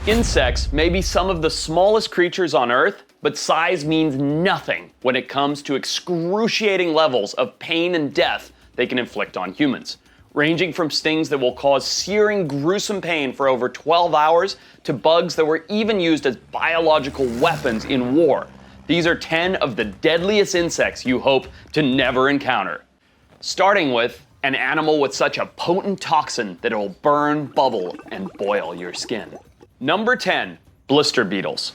Insects may be some of the smallest creatures on Earth, but size means nothing when it comes to excruciating levels of pain and death they can inflict on humans, ranging from stings that will cause searing, gruesome pain for over 12 hours to bugs that were even used as biological weapons in war. These are 10 of the deadliest insects you hope to never encounter. Starting with an animal with such a potent toxin that it will burn, bubble, and boil your skin. Number 10, blister beetles.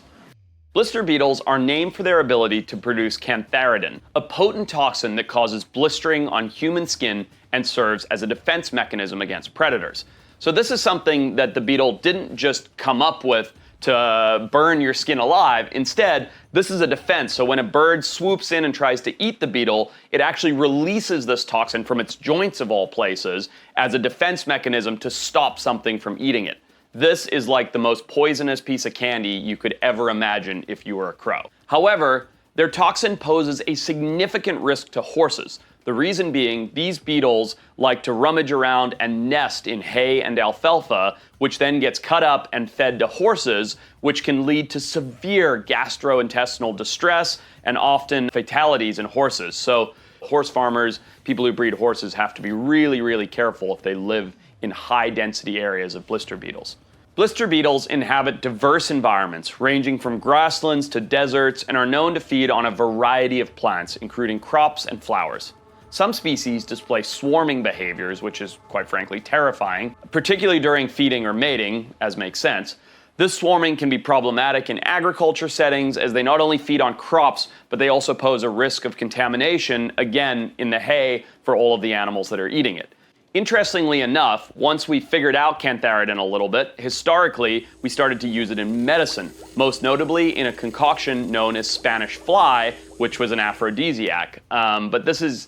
Blister beetles are named for their ability to produce cantharidin, a potent toxin that causes blistering on human skin and serves as a defense mechanism against predators. So this is something that the beetle didn't just come up with to burn your skin alive. Instead, this is a defense. So when a bird swoops in and tries to eat the beetle, it actually releases this toxin from its joints of all places as a defense mechanism to stop something from eating it. This is like the most poisonous piece of candy you could ever imagine if you were a crow. However, their toxin poses a significant risk to horses. The reason being, these beetles like to rummage around and nest in hay and alfalfa, which then gets cut up and fed to horses, which can lead to severe gastrointestinal distress and often fatalities in horses. So horse farmers, people who breed horses, have to be really, really careful if they live in high-density areas of blister beetles. Blister beetles inhabit diverse environments, ranging from grasslands to deserts, and are known to feed on a variety of plants, including crops and flowers. Some species display swarming behaviors, which is quite frankly terrifying, particularly during feeding or mating, as makes sense. This swarming can be problematic in agriculture settings, as they not only feed on crops, but they also pose a risk of contamination, again, in the hay for all of the animals that are eating it. Interestingly enough, once we figured out cantharidin a little bit, historically, we started to use it in medicine, most notably in a concoction known as Spanish fly, which was an aphrodisiac. But this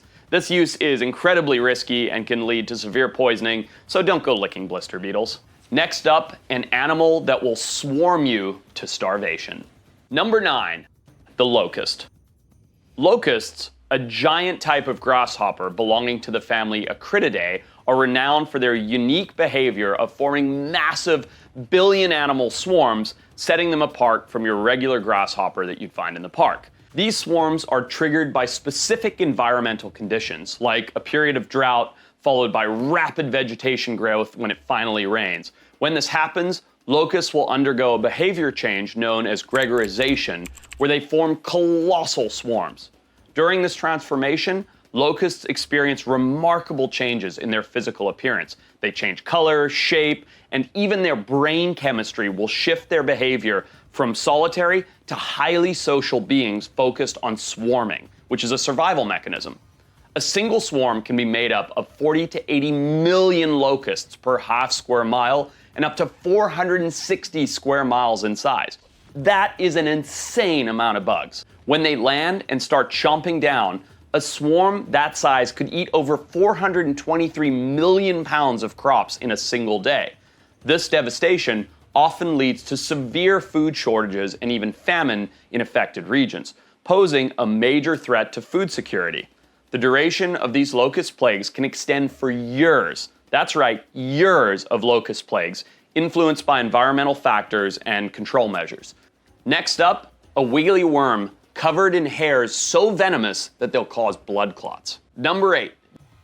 use is incredibly risky and can lead to severe poisoning, so don't go licking blister beetles. Next up, an animal that will swarm you to starvation. Number 9, the locust. Locusts, a giant type of grasshopper belonging to the family Acrididae, are renowned for their unique behavior of forming massive billion-animal swarms, setting them apart from your regular grasshopper that you'd find in the park. These swarms are triggered by specific environmental conditions, like a period of drought followed by rapid vegetation growth when it finally rains. When this happens, locusts will undergo a behavior change known as gregarization, where they form colossal swarms. During this transformation, locusts experience remarkable changes in their physical appearance. They change color, shape, and even their brain chemistry will shift their behavior from solitary to highly social beings focused on swarming, which is a survival mechanism. A single swarm can be made up of 40 to 80 million locusts per half square mile and up to 460 square miles in size. That is an insane amount of bugs. When they land and start chomping down, a swarm that size could eat over 423 million pounds of crops in a single day. This devastation often leads to severe food shortages and even famine in affected regions, posing a major threat to food security. The duration of these locust plagues can extend for years. That's right, years of locust plagues, influenced by environmental factors and control measures. Next up, a wiggly worm covered in hairs so venomous that they'll cause blood clots. Number 8,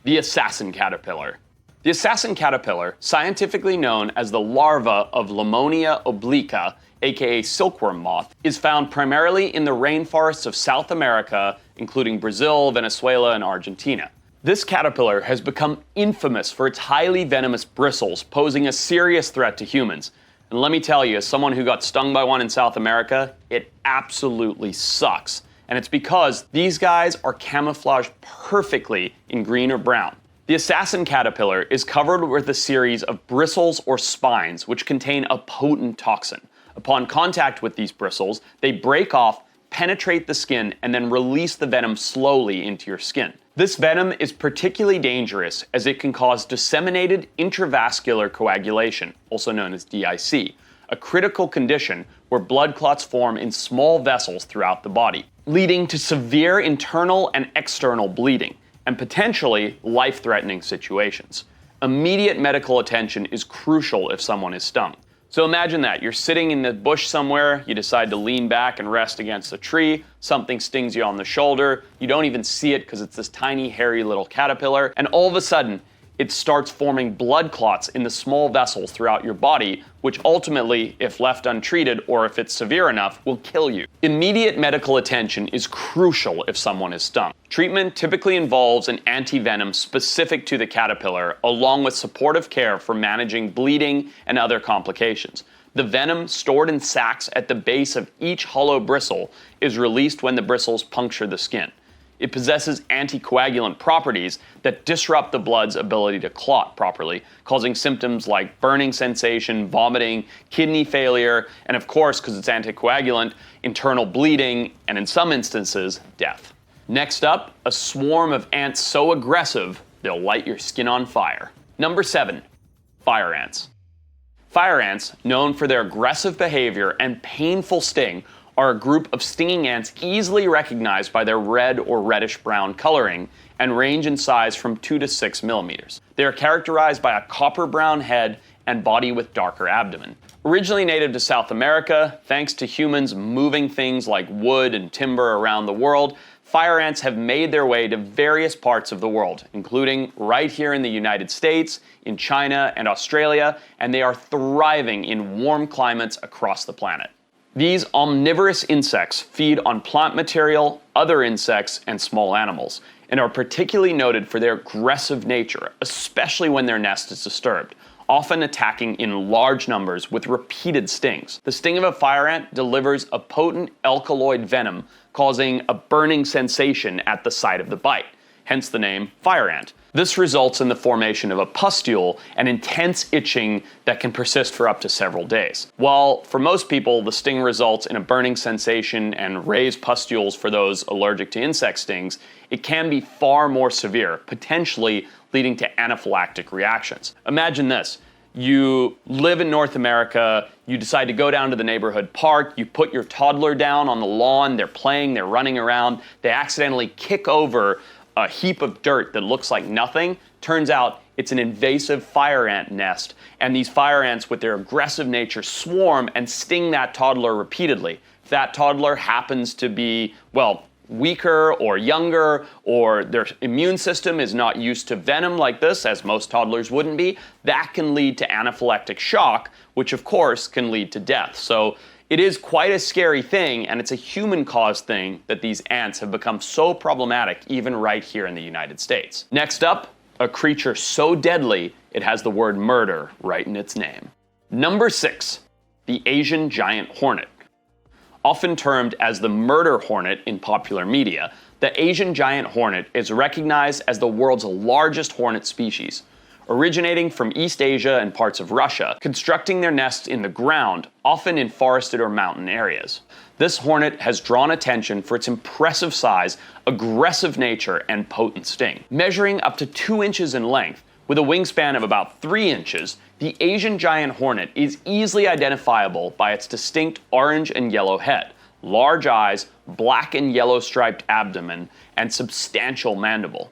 the assassin caterpillar. The assassin caterpillar, scientifically known as the larva of Lamonia obliqua, aka silkworm moth, is found primarily in the rainforests of South America, including Brazil, Venezuela, and Argentina. This caterpillar has become infamous for its highly venomous bristles, posing a serious threat to humans. And let me tell you, as someone who got stung by one in South America, it absolutely sucks. And it's because these guys are camouflaged perfectly in green or brown. The assassin caterpillar is covered with a series of bristles or spines, which contain a potent toxin. Upon contact with these bristles, they break off, penetrate the skin, and then release the venom slowly into your skin. This venom is particularly dangerous as it can cause disseminated intravascular coagulation, also known as DIC, a critical condition where blood clots form in small vessels throughout the body, leading to severe internal and external bleeding, and potentially life-threatening situations. Immediate medical attention is crucial if someone is stung. So imagine that. You're sitting in the bush somewhere, you decide to lean back and rest against a tree, something stings you on the shoulder, you don't even see it because it's this tiny, hairy little caterpillar, and all of a sudden, it starts forming blood clots in the small vessels throughout your body, which ultimately, if left untreated or if it's severe enough, will kill you. Immediate medical attention is crucial if someone is stung. Treatment typically involves an antivenom specific to the caterpillar, along with supportive care for managing bleeding and other complications. The venom, stored in sacs at the base of each hollow bristle, is released when the bristles puncture the skin. It possesses anticoagulant properties that disrupt the blood's ability to clot properly, causing symptoms like burning sensation, vomiting, kidney failure, and of course, because it's anticoagulant, internal bleeding, and in some instances, death. Next up, a swarm of ants so aggressive, they'll light your skin on fire. Number 7, fire ants. Fire ants, known for their aggressive behavior and painful sting, are a group of stinging ants easily recognized by their red or reddish-brown coloring and range in size from 2 to 6 millimeters. They are characterized by a copper-brown head and body with darker abdomen. Originally native to South America, thanks to humans moving things like wood and timber around the world, fire ants have made their way to various parts of the world, including right here in the United States, in China and Australia, and they are thriving in warm climates across the planet. These omnivorous insects feed on plant material, other insects, and small animals, and are particularly noted for their aggressive nature, especially when their nest is disturbed, often attacking in large numbers with repeated stings. The sting of a fire ant delivers a potent alkaloid venom, causing a burning sensation at the site of the bite, hence the name fire ant. This results in the formation of a pustule and intense itching that can persist for up to several days. While for most people the sting results in a burning sensation and raised pustules for those allergic to insect stings, it can be far more severe, potentially leading to anaphylactic reactions. Imagine this. You live in North America, you decide to go down to the neighborhood park, you put your toddler down on the lawn, they're playing, they're running around, they accidentally kick over a heap of dirt that looks like nothing. Turns out it's an invasive fire ant nest, and these fire ants with their aggressive nature swarm and sting that toddler repeatedly. If that toddler happens to be, well, weaker or younger, or their immune system is not used to venom like this, as most toddlers wouldn't be, that can lead to anaphylactic shock, which of course can lead to death. So it is quite a scary thing, and it's a human-caused thing that these ants have become so problematic even right here in the United States. Next up, a creature so deadly it has the word murder right in its name. Number 6, the Asian giant hornet. Often termed as the murder hornet in popular media, the Asian giant hornet is recognized as the world's largest hornet species. Originating from East Asia and parts of Russia, constructing their nests in the ground, often in forested or mountain areas. This hornet has drawn attention for its impressive size, aggressive nature, and potent sting. Measuring up to 2 inches in length, with a wingspan of about 3 inches, the Asian giant hornet is easily identifiable by its distinct orange and yellow head, large eyes, black and yellow striped abdomen, and substantial mandible.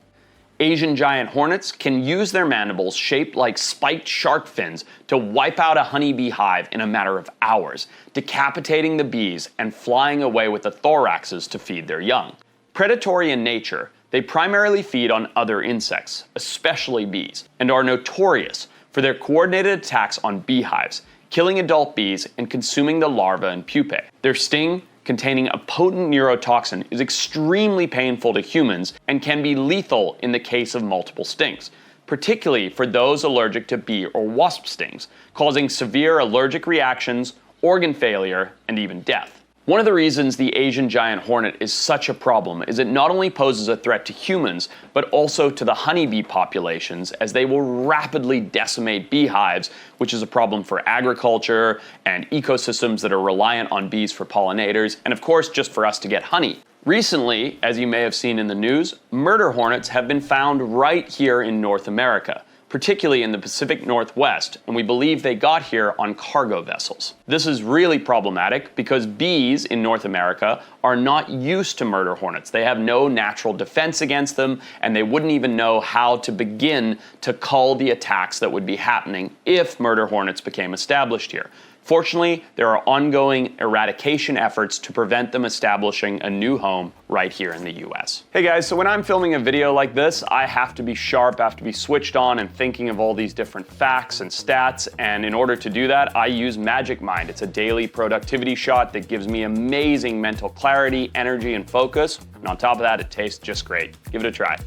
Asian giant hornets can use their mandibles shaped like spiked shark fins to wipe out a honeybee hive in a matter of hours, decapitating the bees and flying away with the thoraxes to feed their young. Predatory in nature, they primarily feed on other insects, especially bees, and are notorious for their coordinated attacks on beehives, killing adult bees and consuming the larvae and pupae. Their sting, containing a potent neurotoxin, is extremely painful to humans and can be lethal in the case of multiple stings, particularly for those allergic to bee or wasp stings, causing severe allergic reactions, organ failure, and even death. One of the reasons the Asian giant hornet is such a problem is it not only poses a threat to humans, but also to the honeybee populations, as they will rapidly decimate beehives, which is a problem for agriculture and ecosystems that are reliant on bees for pollinators, and of course just for us to get honey. Recently, as you may have seen in the news, murder hornets have been found right here in North America, particularly in the Pacific Northwest, and we believe they got here on cargo vessels. This is really problematic because bees in North America are not used to murder hornets. They have no natural defense against them, and they wouldn't even know how to begin to cull the attacks that would be happening if murder hornets became established here. Fortunately, there are ongoing eradication efforts to prevent them establishing a new home right here in the US. Hey guys, so when I'm filming a video like this, I have to be sharp, I have to be switched on and thinking of all these different facts and stats, and in order to do that, I use Magic Mind. It's a daily productivity shot that gives me amazing mental clarity, energy, and focus, and on top of that, it tastes just great. Give it a try.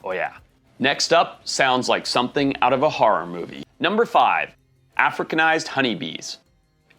Oh yeah. Next up sounds like something out of a horror movie. Number 5, Africanized honeybees.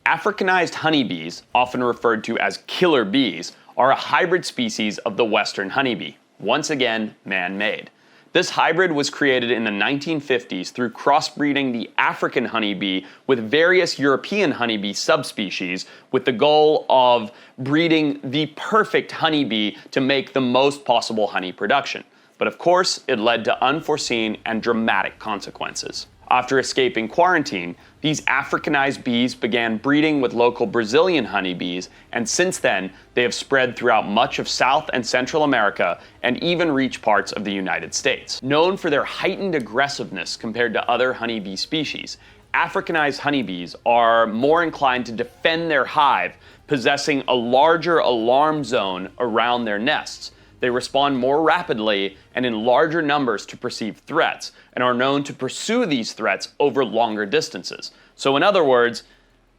Africanized honeybees, often referred to as killer bees, are a hybrid species of the western honeybee, once again man-made. This hybrid was created in the 1950s through crossbreeding the African honeybee with various European honeybee subspecies with the goal of breeding the perfect honeybee to make the most possible honey production. But of course, it led to unforeseen and dramatic consequences. After escaping quarantine, these Africanized bees began breeding with local Brazilian honeybees, and since then, they have spread throughout much of South and Central America and even reached parts of the United States. Known for their heightened aggressiveness compared to other honeybee species, Africanized honeybees are more inclined to defend their hive, possessing a larger alarm zone around their nests. They respond more rapidly and in larger numbers to perceived threats, and are known to pursue these threats over longer distances. So in other words,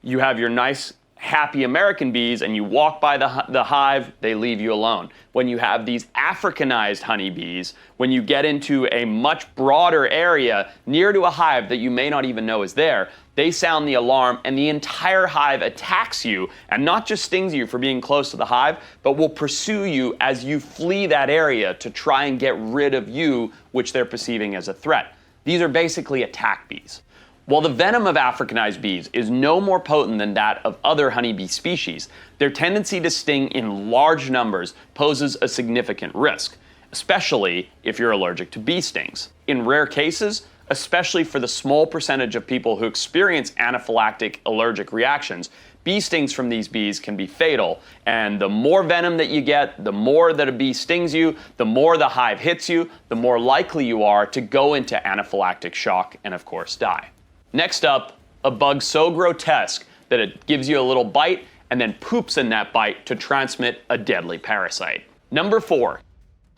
you have your nice, happy American bees and you walk by the hive, they leave you alone. When you have these Africanized honeybees, when you get into a much broader area near to a hive that you may not even know is there, they sound the alarm and the entire hive attacks you, and not just stings you for being close to the hive, but will pursue you as you flee that area to try and get rid of you, which they're perceiving as a threat. These are basically attack bees. While the venom of Africanized bees is no more potent than that of other honeybee species, their tendency to sting in large numbers poses a significant risk, especially if you're allergic to bee stings. In rare cases, especially for the small percentage of people who experience anaphylactic allergic reactions, bee stings from these bees can be fatal, and the more venom that you get, the more that a bee stings you, the more the hive hits you, the more likely you are to go into anaphylactic shock and of course die. Next up, a bug so grotesque that it gives you a little bite and then poops in that bite to transmit a deadly parasite. Number 4,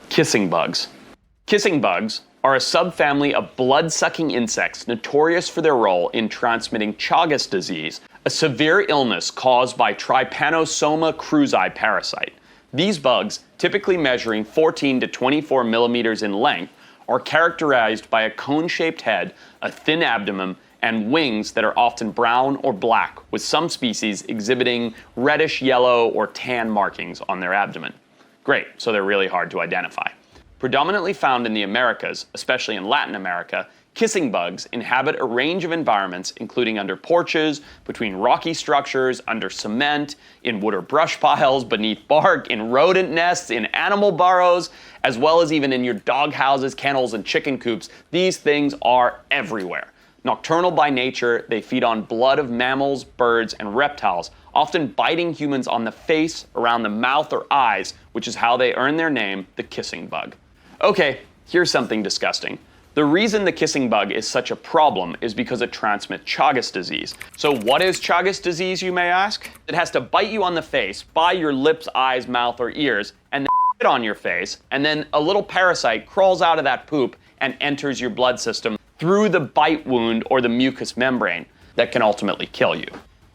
kissing bugs. Kissing bugs are a subfamily of blood-sucking insects notorious for their role in transmitting Chagas disease, a severe illness caused by Trypanosoma cruzi parasite. These bugs, typically measuring 14 to 24 millimeters in length, are characterized by a cone-shaped head, a thin abdomen, and wings that are often brown or black, with some species exhibiting reddish yellow or tan markings on their abdomen. Great, so they're really hard to identify. Predominantly found in the Americas, especially in Latin America, kissing bugs inhabit a range of environments, including under porches, between rocky structures, under cement, in wood or brush piles, beneath bark, in rodent nests, in animal burrows, as well as even in your dog houses, kennels, and chicken coops. These things are everywhere. Nocturnal by nature, they feed on blood of mammals, birds, and reptiles, often biting humans on the face, around the mouth or eyes, which is how they earn their name, the kissing bug. Okay, here's something disgusting. The reason the kissing bug is such a problem is because it transmits Chagas disease. So what is Chagas disease, you may ask? It has to bite you on the face, by your lips, eyes, mouth, or ears, and then spit on your face, and then a little parasite crawls out of that poop and enters your blood system through the bite wound or the mucous membrane that can ultimately kill you.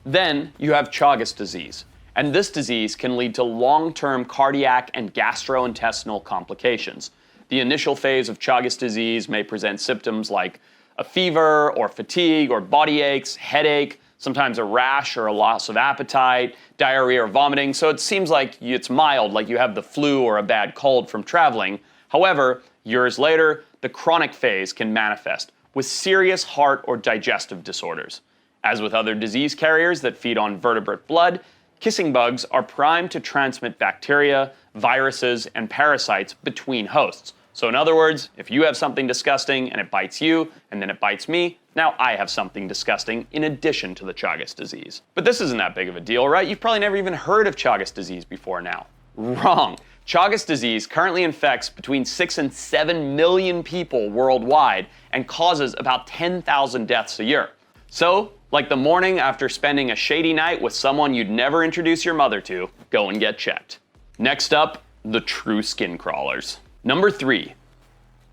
Then you have Chagas disease, and this disease can lead to long-term cardiac and gastrointestinal complications. The initial phase of Chagas disease may present symptoms like a fever or fatigue or body aches, headache, sometimes a rash or a loss of appetite, diarrhea or vomiting, so it seems like it's mild, like you have the flu or a bad cold from traveling. However, years later, the chronic phase can manifest with serious heart or digestive disorders. As with other disease carriers that feed on vertebrate blood, kissing bugs are primed to transmit bacteria, viruses, and parasites between hosts. So in other words, if you have something disgusting and it bites you, and then it bites me, now I have something disgusting in addition to the Chagas disease. But this isn't that big of a deal, right? You've probably never even heard of Chagas disease before now. Wrong. Chagas disease currently infects between 6 and 7 million people worldwide and causes about 10,000 deaths a year. So, like the morning after spending a shady night with someone you'd never introduce your mother to, go and get checked. Next up, the true skin crawlers. Number 3,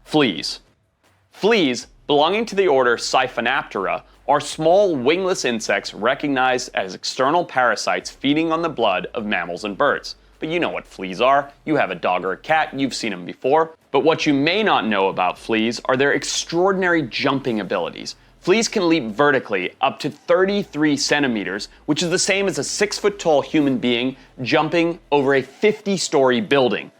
fleas. Fleas, belonging to the order Siphonaptera, are small wingless insects recognized as external parasites feeding on the blood of mammals and birds. But you know what fleas are. You have a dog or a cat, you've seen them before. But what you may not know about fleas are their extraordinary jumping abilities. Fleas can leap vertically up to 33 centimeters, which is the same as a 6-foot-tall human being jumping over a 50-story building.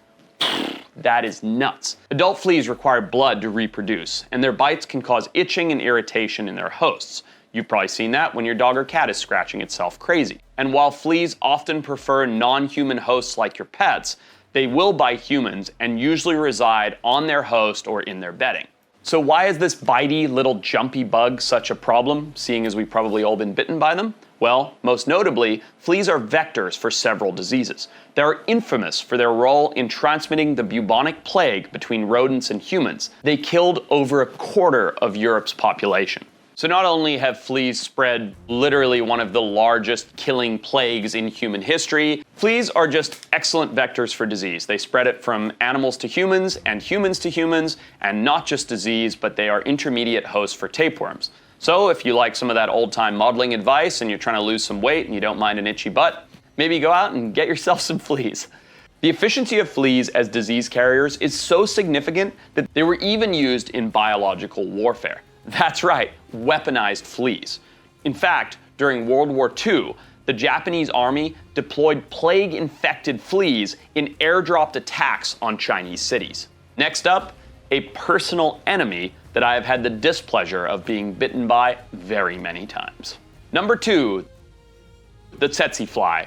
That is nuts. Adult fleas require blood to reproduce, and their bites can cause itching and irritation in their hosts. You've probably seen that when your dog or cat is scratching itself crazy. And while fleas often prefer non-human hosts like your pets, they will bite humans and usually reside on their host or in their bedding. So why is this bitey little jumpy bug such a problem, seeing as we've probably all been bitten by them? Well, most notably, fleas are vectors for several diseases. They are infamous for their role in transmitting the bubonic plague between rodents and humans. They killed over a quarter of Europe's population. So not only have fleas spread literally one of the largest killing plagues in human history, fleas are just excellent vectors for disease. They spread it from animals to humans, and not just disease, but they are intermediate hosts for tapeworms. So if you like some of that old-time modeling advice and you're trying to lose some weight and you don't mind an itchy butt, maybe go out and get yourself some fleas. The efficiency of fleas as disease carriers is so significant that they were even used in biological warfare. That's right, weaponized fleas. In fact, during World War II, the Japanese army deployed plague-infected fleas in airdropped attacks on Chinese cities. Next up, a personal enemy that I have had the displeasure of being bitten by very many times. Number 2, the tsetse fly.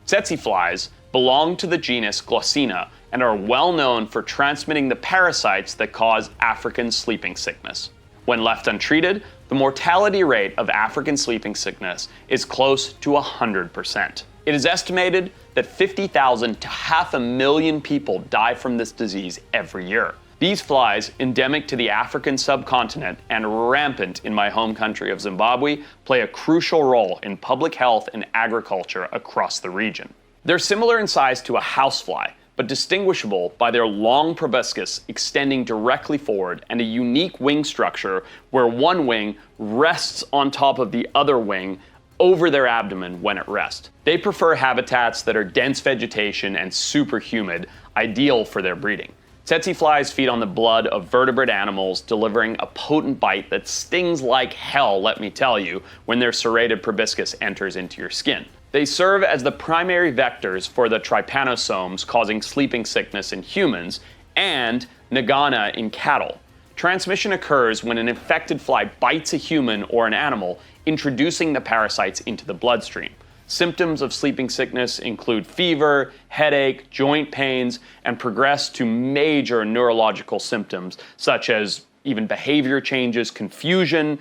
Tsetse flies belong to the genus Glossina and are well known for transmitting the parasites that cause African sleeping sickness. When left untreated, the mortality rate of African sleeping sickness is close to 100%. It is estimated that 50,000 to 500,000 people die from this disease every year. These flies, endemic to the African subcontinent and rampant in my home country of Zimbabwe, play a crucial role in public health and agriculture across the region. They're similar in size to a housefly, but distinguishable by their long proboscis extending directly forward and a unique wing structure where one wing rests on top of the other wing over their abdomen when at rest. They prefer habitats that are dense vegetation and super humid, ideal for their breeding. Tsetse flies feed on the blood of vertebrate animals, delivering a potent bite that stings like hell, let me tell you, when their serrated proboscis enters into your skin. They serve as the primary vectors for the trypanosomes causing sleeping sickness in humans and nagana in cattle. Transmission occurs when an infected fly bites a human or an animal, introducing the parasites into the bloodstream. Symptoms of sleeping sickness include fever, headache, joint pains, and progress to major neurological symptoms such as even behavior changes, confusion,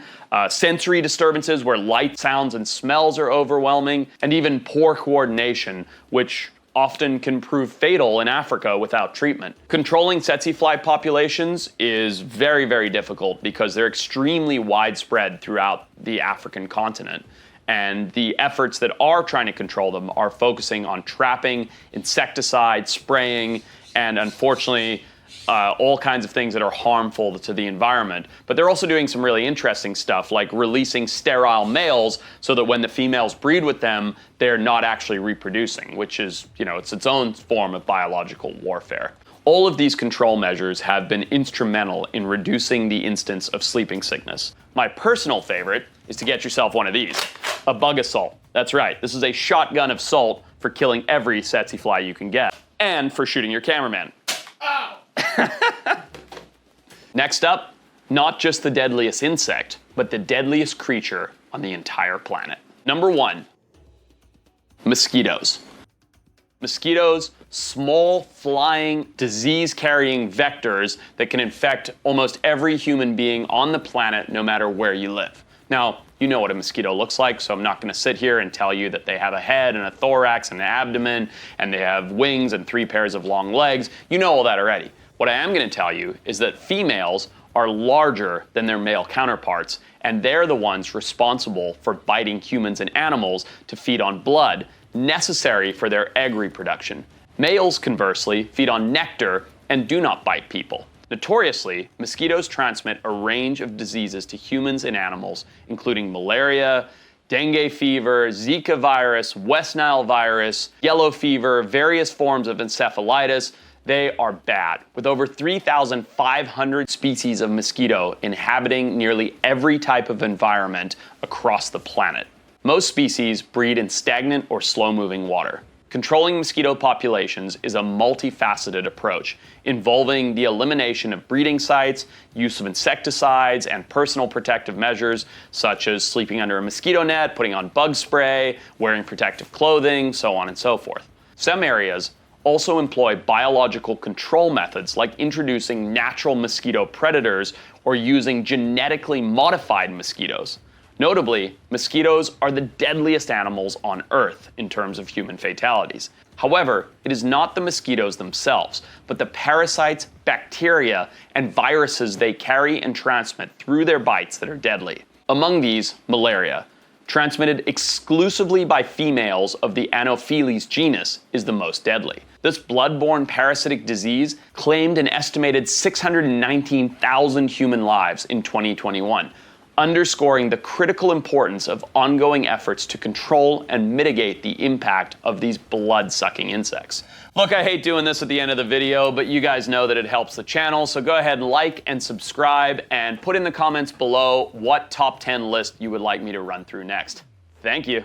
sensory disturbances where light, sounds, and smells are overwhelming, and even poor coordination, which often can prove fatal in Africa without treatment. Controlling tsetse fly populations is very, very difficult because they're extremely widespread throughout the African continent. And the efforts that are trying to control them are focusing on trapping, insecticide, spraying, and unfortunately, all kinds of things that are harmful to the environment. But they're also doing some really interesting stuff, like releasing sterile males so that when the females breed with them, they're not actually reproducing, which is, it's its own form of biological warfare. All of these control measures have been instrumental in reducing the instance of sleeping sickness. My personal favorite is to get yourself one of these, a bug assault. That's right, this is a shotgun of salt for killing every tsetse fly you can get, and for shooting your cameraman. Ow! Next up, not just the deadliest insect, but the deadliest creature on the entire planet. Number 1, mosquitoes. Mosquitoes, small, flying, disease-carrying vectors that can infect almost every human being on the planet, no matter where you live. Now, you know what a mosquito looks like, so I'm not going to sit here and tell you that they have a head and a thorax and an abdomen, and they have wings and 3 pairs of long legs. You know all that already. What I am going to tell you is that females are larger than their male counterparts, and they're the ones responsible for biting humans and animals to feed on blood necessary for their egg reproduction. Males, conversely, feed on nectar and do not bite people. Notoriously, mosquitoes transmit a range of diseases to humans and animals, including malaria, dengue fever, Zika virus, West Nile virus, yellow fever, various forms of encephalitis. They are bad, with over 3,500 species of mosquito inhabiting nearly every type of environment across the planet. Most species breed in stagnant or slow-moving water. Controlling mosquito populations is a multifaceted approach, involving the elimination of breeding sites, use of insecticides, and personal protective measures, such as sleeping under a mosquito net, putting on bug spray, wearing protective clothing, so on and so forth. Some areas also employ biological control methods like introducing natural mosquito predators or using genetically modified mosquitoes. Notably, mosquitoes are the deadliest animals on Earth in terms of human fatalities. However, it is not the mosquitoes themselves, but the parasites, bacteria, and viruses they carry and transmit through their bites that are deadly. Among these, malaria, transmitted exclusively by females of the Anopheles genus, is the most deadly. This blood-borne parasitic disease claimed an estimated 619,000 human lives in 2021. Underscoring the critical importance of ongoing efforts to control and mitigate the impact of these blood-sucking insects. Look, I hate doing this at the end of the video, but you guys know that it helps the channel, so go ahead and like and subscribe and put in the comments below what top 10 list you would like me to run through next. Thank you.